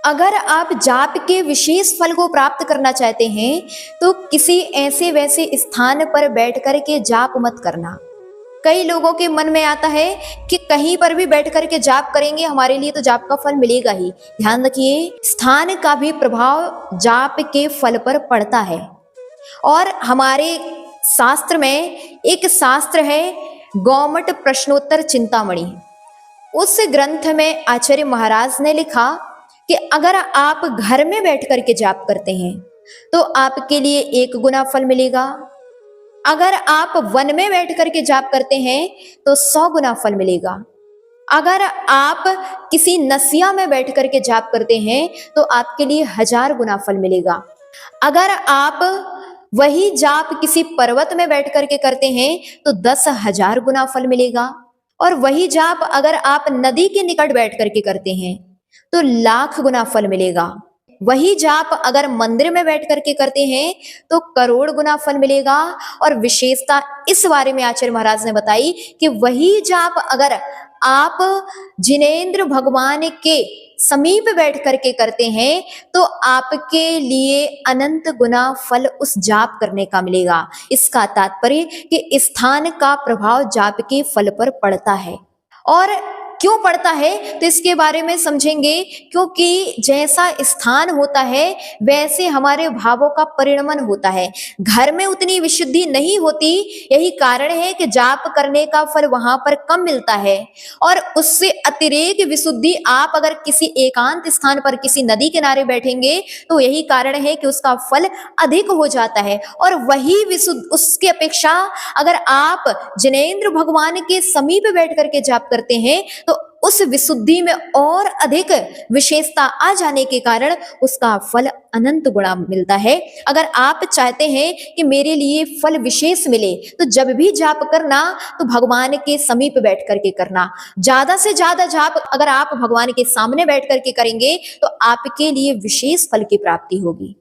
अगर आप जाप के विशेष फल को प्राप्त करना चाहते हैं तो किसी ऐसे वैसे स्थान पर बैठ कर के जाप मत करना। कई लोगों के मन में आता है कि कहीं पर भी बैठ कर के जाप करेंगे हमारे लिए तो जाप का फल मिलेगा ही। ध्यान रखिए, स्थान का भी प्रभाव जाप के फल पर पड़ता है। और हमारे शास्त्र में एक शास्त्र है गौमट प्रश्नोत्तर चिंतामणि। उस ग्रंथ में आचार्य महाराज ने लिखा कि अगर आप घर में बैठ करके जाप करते हैं तो आपके लिए 1 गुना फल मिलेगा। अगर आप वन में बैठ करके जाप करते हैं तो 100 गुना फल मिलेगा। अगर आप किसी नसिया में बैठ करके जाप करते हैं तो आपके लिए 1000 गुना फल मिलेगा। अगर आप वही जाप किसी पर्वत में बैठ करके करते हैं तो 10,000 गुना फल मिलेगा। और वही जाप अगर आप नदी के निकट बैठ करके करते हैं तो 1,00,000 गुना फल मिलेगा। वही जाप अगर मंदिर में बैठ करके करते हैं तो करोड़ गुना फल मिलेगा। और विशेषता इस बारे में आचार्य महाराज ने बताई कि वही जाप अगर आप जिनेंद्र भगवान के समीप बैठ करके करते हैं तो आपके लिए अनंत गुना फल उस जाप करने का मिलेगा। इसका तात्पर्य कि स्थान का प्रभाव जाप के फल पर पड़ता है। और क्यों पड़ता है तो इसके बारे में समझेंगे, क्योंकि जैसा स्थान होता है वैसे हमारे भावों का परिणमन होता है। घर में उतनी विशुद्धि नहीं होती, यही कारण है कि जाप करने का फल वहां पर कम मिलता है। और उससे अतिरेक विशुद्धि आप अगर किसी एकांत स्थान पर किसी नदी किनारे बैठेंगे तो यही कारण है कि उसका फल अधिक हो जाता है। और वही विशुद्ध उसके अपेक्षा अगर आप जिनेंद्र भगवान के समीप बैठ करके जाप करते हैं तो उस विशुद्धि में और अधिक विशेषता आ जाने के कारण उसका फल अनंत गुणा मिलता है। अगर आप चाहते हैं कि मेरे लिए फल विशेष मिले तो जब भी जाप करना तो भगवान के समीप बैठ करके करना। ज्यादा से ज्यादा जाप अगर आप भगवान के सामने बैठ करके करेंगे तो आपके लिए विशेष फल की प्राप्ति होगी।